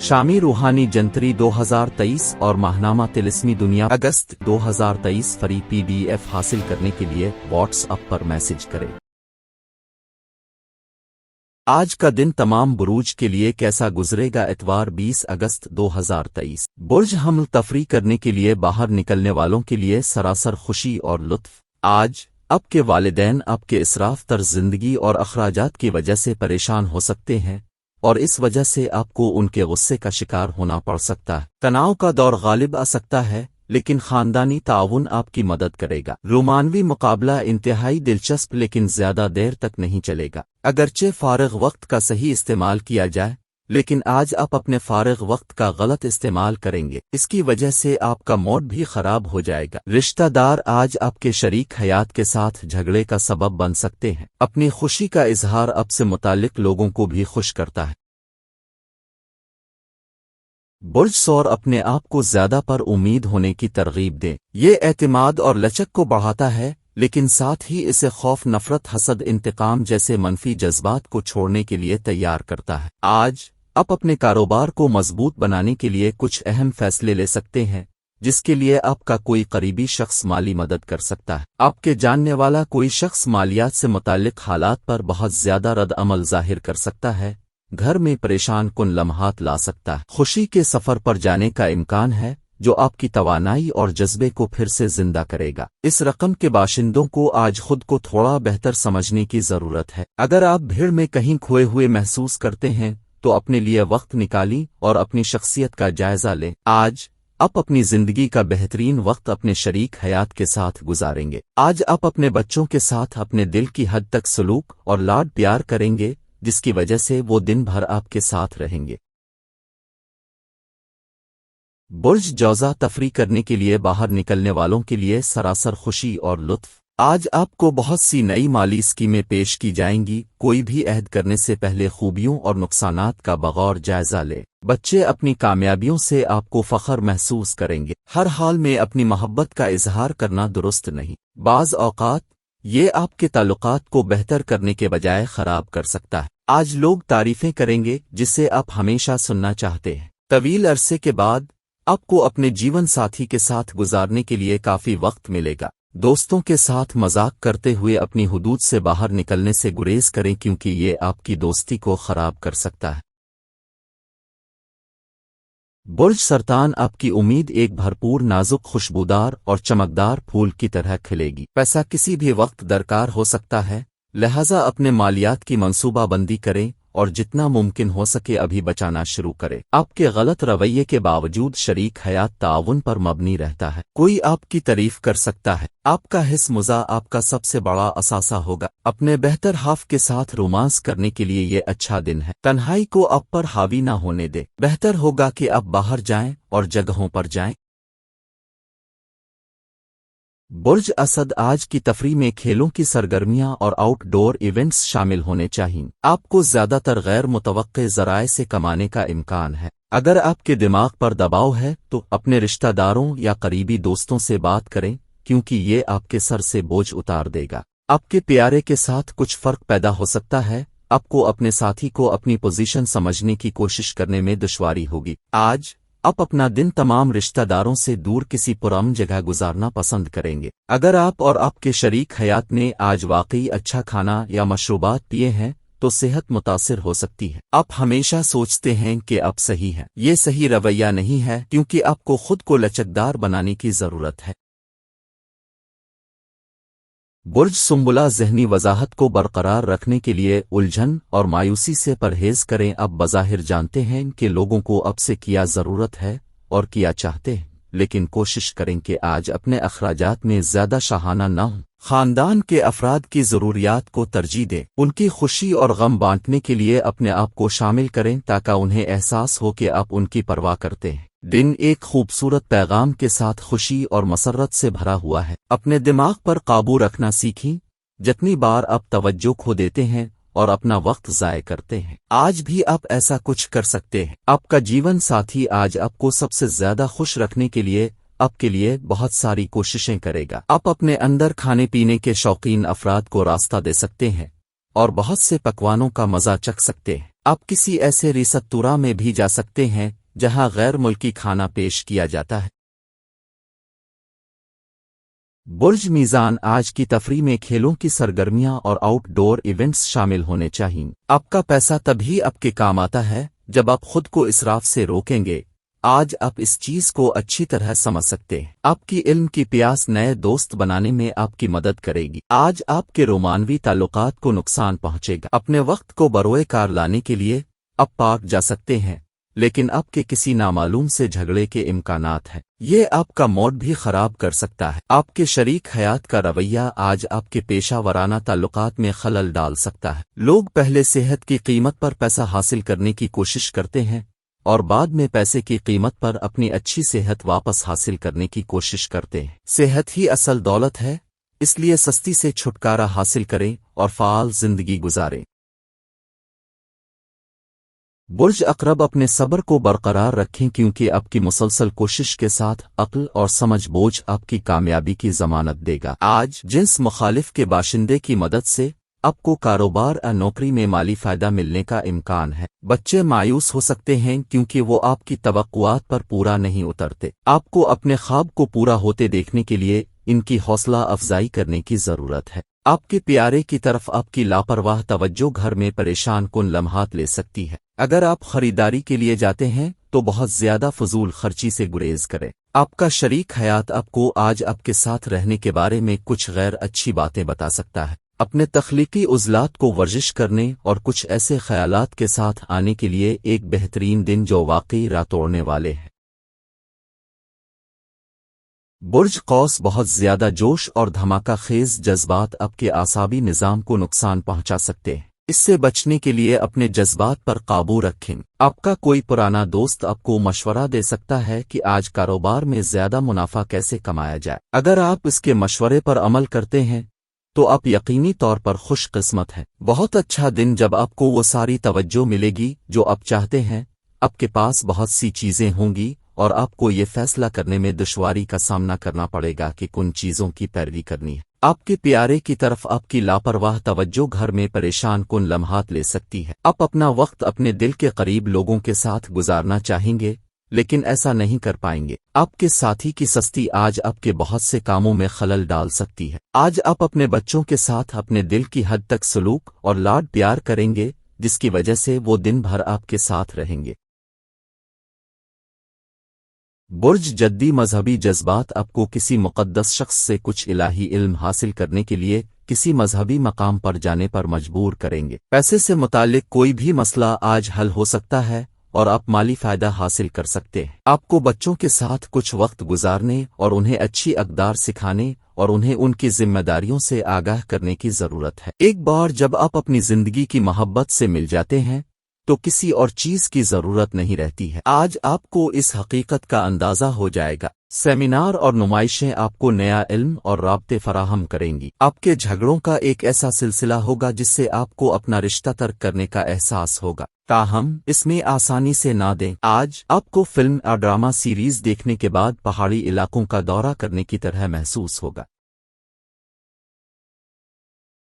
شامی روحانی جنتری 2023 اور ماہنامہ طلسمی دنیا اگست 2023 فری PDF حاصل کرنے کے لیے واٹس ایپ پر میسج کریں۔ آج کا دن تمام بروج کے لیے کیسا گزرے گا؟ اتوار 20 اگست 2023 برج حمل تفریح کرنے کے لیے باہر نکلنے والوں کے لیے سراسر خوشی اور لطف۔ آج آپ کے والدین آپ کے اسراف تر زندگی اور اخراجات کی وجہ سے پریشان ہو سکتے ہیں اور اس وجہ سے آپ کو ان کے غصے کا شکار ہونا پڑ سکتا ہے۔ تناؤ کا دور غالب آ سکتا ہے لیکن خاندانی تعاون آپ کی مدد کرے گا۔ رومانوی مقابلہ انتہائی دلچسپ لیکن زیادہ دیر تک نہیں چلے گا، اگرچہ فارغ وقت کا صحیح استعمال کیا جائے، لیکن آج آپ اپنے فارغ وقت کا غلط استعمال کریں گے، اس کی وجہ سے آپ کا موڈ بھی خراب ہو جائے گا۔ رشتہ دار آج آپ کے شریک حیات کے ساتھ جھگڑے کا سبب بن سکتے ہیں۔ اپنی خوشی کا اظہار آپ سے متعلق لوگوں کو بھی خوش کرتا ہے۔ برج ثور اپنے آپ کو زیادہ پر امید ہونے کی ترغیب دیں، یہ اعتماد اور لچک کو بڑھاتا ہے، لیکن ساتھ ہی اسے خوف، نفرت، حسد، انتقام جیسے منفی جذبات کو چھوڑنے کے لیے تیار کرتا ہے۔ آج آپ اپنے کاروبار کو مضبوط بنانے کے لیے کچھ اہم فیصلے لے سکتے ہیں، جس کے لیے آپ کا کوئی قریبی شخص مالی مدد کر سکتا ہے۔ آپ کے جاننے والا کوئی شخص مالیات سے متعلق حالات پر بہت زیادہ رد عمل ظاہر کر سکتا ہے، گھر میں پریشان کن لمحات لا سکتا ہے۔ خوشی کے سفر پر جانے کا امکان ہے جو آپ کی توانائی اور جذبے کو پھر سے زندہ کرے گا۔ اس رقم کے باشندوں کو آج خود کو تھوڑا بہتر سمجھنے کی ضرورت ہے۔ اگر آپ بھیڑ میں کہیں کھوئے ہوئے محسوس کرتے ہیں تو اپنے لیے وقت نکالیں اور اپنی شخصیت کا جائزہ لیں۔ آج آپ اپنی زندگی کا بہترین وقت اپنے شریک حیات کے ساتھ گزاریں گے۔ آج آپ اپنے بچوں کے ساتھ اپنے دل کی حد تک سلوک اور لاڈ پیار کریں گے، جس کی وجہ سے وہ دن بھر آپ کے ساتھ رہیں گے۔ برج جوزہ تفریح کرنے کے لیے باہر نکلنے والوں کے لیے سراسر خوشی اور لطف۔ آج آپ کو بہت سی نئی مالی اسکیمیں پیش کی جائیں گی۔ کوئی بھی عہد کرنے سے پہلے خوبیوں اور نقصانات کا بغور جائزہ لے۔ بچے اپنی کامیابیوں سے آپ کو فخر محسوس کریں گے۔ ہر حال میں اپنی محبت کا اظہار کرنا درست نہیں۔ بعض اوقات یہ آپ کے تعلقات کو بہتر کرنے کے بجائے خراب کر سکتا ہے۔ آج لوگ تعریفیں کریں گے جسے آپ ہمیشہ سننا چاہتے ہیں۔ طویل عرصے کے بعد آپ کو اپنے جیون ساتھی کے ساتھ گزارنے کے لیے کافی وقت ملے گا۔ دوستوں کے ساتھ مذاق کرتے ہوئے اپنی حدود سے باہر نکلنے سے گریز کریں کیونکہ یہ آپ کی دوستی کو خراب کر سکتا ہے۔ برج سرطان آپ کی امید ایک بھرپور، نازک، خوشبودار اور چمکدار پھول کی طرح کھلے گی۔ پیسہ کسی بھی وقت درکار ہو سکتا ہے، لہذا اپنے مالیات کی منصوبہ بندی کریں اور جتنا ممکن ہو سکے ابھی بچانا شروع کریں۔ آپ کے غلط رویے کے باوجود شریک حیات تعاون پر مبنی رہتا ہے۔ کوئی آپ کی تعریف کر سکتا ہے۔ آپ کا حس مزہ آپ کا سب سے بڑا اثاثہ ہوگا۔ اپنے بہتر ہاف کے ساتھ رومانس کرنے کے لیے یہ اچھا دن ہے۔ تنہائی کو آپ پر حاوی نہ ہونے دے۔ بہتر ہوگا کہ آپ باہر جائیں اور جگہوں پر جائیں۔ برج اسد آج کی تفریح میں کھیلوں کی سرگرمیاں اور آؤٹ ڈور ایونٹس شامل ہونے چاہئیں۔ آپ کو زیادہ تر غیر متوقع ذرائع سے کمانے کا امکان ہے۔ اگر آپ کے دماغ پر دباؤ ہے تو اپنے رشتہ داروں یا قریبی دوستوں سے بات کریں کیونکہ یہ آپ کے سر سے بوجھ اتار دے گا۔ آپ کے پیارے کے ساتھ کچھ فرق پیدا ہو سکتا ہے۔ آپ کو اپنے ساتھی کو اپنی پوزیشن سمجھنے کی کوشش کرنے میں دشواری ہوگی۔ آج آپ اپنا دن تمام رشتہ داروں سے دور کسی پرامن جگہ گزارنا پسند کریں گے۔ اگر آپ اور آپ کے شریک حیات نے آج واقعی اچھا کھانا یا مشروبات پیے ہیں تو صحت متاثر ہو سکتی ہے۔ آپ ہمیشہ سوچتے ہیں کہ آپ صحیح ہیں۔ یہ صحیح رویہ نہیں ہے کیونکہ آپ کو خود کو لچکدار بنانے کی ضرورت ہے۔ برج سنبلہ ذہنی وضاحت کو برقرار رکھنے کے لیے الجھن اور مایوسی سے پرہیز کریں۔ آپ بظاہر جانتے ہیں کہ لوگوں کو اب سے کیا ضرورت ہے اور کیا چاہتے ہیں، لیکن کوشش کریں کہ آج اپنے اخراجات میں زیادہ شاہانہ نہ ہوں۔ خاندان کے افراد کی ضروریات کو ترجیح دیں۔ ان کی خوشی اور غم بانٹنے کے لیے اپنے آپ کو شامل کریں تاکہ انہیں احساس ہو کہ آپ ان کی پرواہ کرتے ہیں۔ دن ایک خوبصورت پیغام کے ساتھ خوشی اور مسرت سے بھرا ہوا ہے۔ اپنے دماغ پر قابو رکھنا سیکھیں۔ جتنی بار آپ توجہ کھو دیتے ہیں اور اپنا وقت ضائع کرتے ہیں، آج بھی آپ ایسا کچھ کر سکتے ہیں۔ آپ کا جیون ساتھی آج آپ کو سب سے زیادہ خوش رکھنے کے لیے آپ کے لیے بہت ساری کوششیں کرے گا۔ آپ اپنے اندر کھانے پینے کے شوقین افراد کو راستہ دے سکتے ہیں اور بہت سے پکوانوں کا مزہ چکھ سکتے ہیں۔ آپ کسی ایسے ریستوراں میں بھی جا سکتے ہیں جہاں غیر ملکی کھانا پیش کیا جاتا ہے۔ برج میزان آج کی تفریح میں کھیلوں کی سرگرمیاں اور آؤٹ ڈور ایونٹس شامل ہونے چاہئیں۔ آپ کا پیسہ تبھی آپ کے کام آتا ہے جب آپ خود کو اسراف سے روکیں گے۔ آج آپ اس چیز کو اچھی طرح سمجھ سکتے ہیں۔ آپ کی علم کی پیاس نئے دوست بنانے میں آپ کی مدد کرے گی۔ آج آپ کے رومانوی تعلقات کو نقصان پہنچے گا۔ اپنے وقت کو بروئے کار لانے کے لیے آپ پارک جا سکتے ہیں، لیکن آپ کے کسی نامعلوم سے جھگڑے کے امکانات ہیں۔ یہ آپ کا موڈ بھی خراب کر سکتا ہے۔ آپ کے شریک حیات کا رویہ آج آپ کے پیشہ ورانہ تعلقات میں خلل ڈال سکتا ہے۔ لوگ پہلے صحت کی قیمت پر پیسہ حاصل کرنے کی کوشش کرتے ہیں اور بعد میں پیسے کی قیمت پر اپنی اچھی صحت واپس حاصل کرنے کی کوشش کرتے ہیں۔ صحت ہی اصل دولت ہے، اس لیے سستی سے چھٹکارا حاصل کریں اور فعال زندگی گزاریں۔ برج عقرب اپنے صبر کو برقرار رکھیں کیونکہ آپ کی مسلسل کوشش کے ساتھ عقل اور سمجھ بوجھ آپ کی کامیابی کی ضمانت دے گا۔ آج جنس مخالف کے باشندے کی مدد سے آپ کو کاروبار یا نوکری میں مالی فائدہ ملنے کا امکان ہے۔ بچے مایوس ہو سکتے ہیں کیونکہ وہ آپ کی توقعات پر پورا نہیں اترتے۔ آپ کو اپنے خواب کو پورا ہوتے دیکھنے کے لیے ان کی حوصلہ افزائی کرنے کی ضرورت ہے۔ آپ کے پیارے کی طرف آپ کی لاپرواہ توجہ گھر میں پریشان کن لمحات لے سکتی ہے۔ اگر آپ خریداری کے لیے جاتے ہیں تو بہت زیادہ فضول خرچی سے گریز کریں۔ آپ کا شریک حیات آپ کو آج آپ کے ساتھ رہنے کے بارے میں کچھ غیر اچھی باتیں بتا سکتا ہے۔ اپنے تخلیقی عضلات کو ورزش کرنے اور کچھ ایسے خیالات کے ساتھ آنے کے لیے ایک بہترین دن جو واقعی راہ توڑنے والے ہیں۔ برج قوس بہت زیادہ جوش اور دھماکہ خیز جذبات آپ کے اعصابی نظام کو نقصان پہنچا سکتے ہیں۔ اس سے بچنے کے لیے اپنے جذبات پر قابو رکھیں۔ آپ کا کوئی پرانا دوست آپ کو مشورہ دے سکتا ہے کہ آج کاروبار میں زیادہ منافع کیسے کمایا جائے۔ اگر آپ اس کے مشورے پر عمل کرتے ہیں تو آپ یقینی طور پر خوش قسمت ہیں۔ بہت اچھا دن جب آپ کو وہ ساری توجہ ملے گی جو آپ چاہتے ہیں۔ آپ کے پاس بہت سی چیزیں ہوں گی اور آپ کو یہ فیصلہ کرنے میں دشواری کا سامنا کرنا پڑے گا کہ کن چیزوں کی پیروی کرنی ہے۔ آپ کے پیارے کی طرف آپ کی لاپرواہ توجہ گھر میں پریشان کن لمحات لے سکتی ہے۔ آپ اپنا وقت اپنے دل کے قریب لوگوں کے ساتھ گزارنا چاہیں گے لیکن ایسا نہیں کر پائیں گے۔ آپ کے ساتھی کی سستی آج آپ کے بہت سے کاموں میں خلل ڈال سکتی ہے۔ آج آپ اپنے بچوں کے ساتھ اپنے دل کی حد تک سلوک اور لاڈ پیار کریں گے جس کی وجہ سے وہ دن بھر آپ کے ساتھ رہیں گے۔ برج جدی مذہبی جذبات آپ کو کسی مقدس شخص سے کچھ الہی علم حاصل کرنے کے لیے کسی مذہبی مقام پر جانے پر مجبور کریں گے۔ پیسے سے متعلق کوئی بھی مسئلہ آج حل ہو سکتا ہے اور آپ مالی فائدہ حاصل کر سکتے ہیں۔ آپ کو بچوں کے ساتھ کچھ وقت گزارنے اور انہیں اچھی اقدار سکھانے اور انہیں ان کی ذمہ داریوں سے آگاہ کرنے کی ضرورت ہے۔ ایک بار جب آپ اپنی زندگی کی محبت سے مل جاتے ہیں تو کسی اور چیز کی ضرورت نہیں رہتی ہے۔ آج آپ کو اس حقیقت کا اندازہ ہو جائے گا۔ سیمینار اور نمائشیں آپ کو نیا علم اور رابطے فراہم کریں گی۔ آپ کے جھگڑوں کا ایک ایسا سلسلہ ہوگا جس سے آپ کو اپنا رشتہ ترک کرنے کا احساس ہوگا، تاہم اس میں آسانی سے نہ دیں۔ آج آپ کو فلم اور ڈرامہ سیریز دیکھنے کے بعد پہاڑی علاقوں کا دورہ کرنے کی طرح محسوس ہوگا۔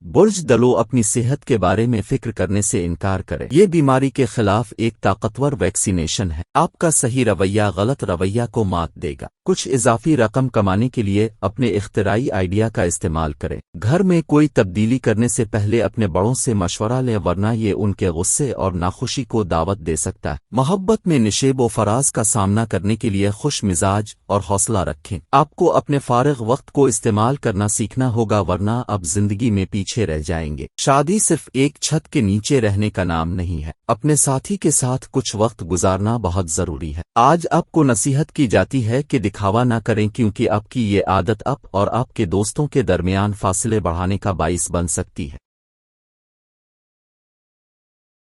برج دلو اپنی صحت کے بارے میں فکر کرنے سے انکار کرے۔ یہ بیماری کے خلاف ایک طاقتور ویکسینیشن ہے۔ آپ کا صحیح رویہ غلط رویہ کو مات دے گا۔ کچھ اضافی رقم کمانے کے لیے اپنے اختراعی آئیڈیا کا استعمال کریں۔ گھر میں کوئی تبدیلی کرنے سے پہلے اپنے بڑوں سے مشورہ لیں ورنہ یہ ان کے غصے اور ناخوشی کو دعوت دے سکتا ہے۔ محبت میں نشیب و فراز کا سامنا کرنے کے لیے خوش مزاج اور حوصلہ رکھیں۔ آپ کو اپنے فارغ وقت کو استعمال کرنا سیکھنا ہوگا ورنہ اب زندگی میں پیچھے رہ جائیں گے۔ شادی صرف ایک چھت کے نیچے رہنے کا نام نہیں ہے۔ اپنے ساتھی کے ساتھ کچھ وقت گزارنا بہت ضروری ہے۔ آج آپ کو نصیحت کی جاتی ہے کہ دکھاوا نہ کریں کیونکہ آپ کی یہ عادت آپ اور آپ کے دوستوں کے درمیان فاصلے بڑھانے کا باعث بن سکتی ہے۔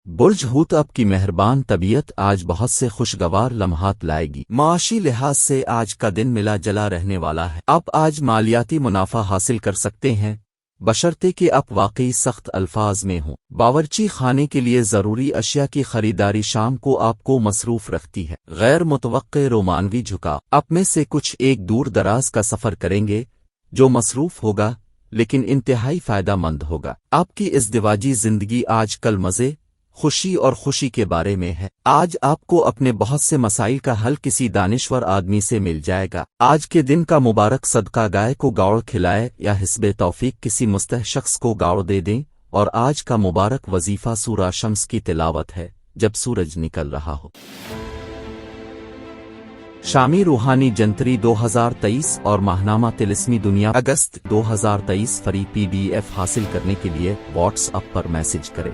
برج حوت آپ کی مہربان طبیعت آج بہت سے خوشگوار لمحات لائے گی۔ معاشی لحاظ سے آج کا دن ملا جلا رہنے والا ہے۔ آپ آج مالیاتی منافع حاصل کر سکتے ہیں بشرطے کہ آپ واقعی سخت الفاظ میں ہوں۔ باورچی خانے کے لیے ضروری اشیاء کی خریداری شام کو آپ کو مصروف رکھتی ہے۔ غیر متوقع رومانوی جھکاؤ آپ میں سے کچھ ایک دور دراز کا سفر کریں گے جو مصروف ہوگا لیکن انتہائی فائدہ مند ہوگا۔ آپ کی ازدواجی زندگی آج کل مزے، خوشی اور خوشی کے بارے میں ہے۔ آج آپ کو اپنے بہت سے مسائل کا حل کسی دانشور آدمی سے مل جائے گا۔ آج کے دن کا مبارک صدقہ گائے کو گاؤ کھلائے یا حسب توفیق کسی مستحق شخص کو گاؤ دے دیں، اور آج کا مبارک وظیفہ سورہ شمس کی تلاوت ہے جب سورج نکل رہا ہو۔ شامی روحانی جنتری 2023 اور ماہنامہ طلسمی دنیا اگست 2023 فری PDF حاصل کرنے کے لیے واٹس ایپ پر میسج کریں۔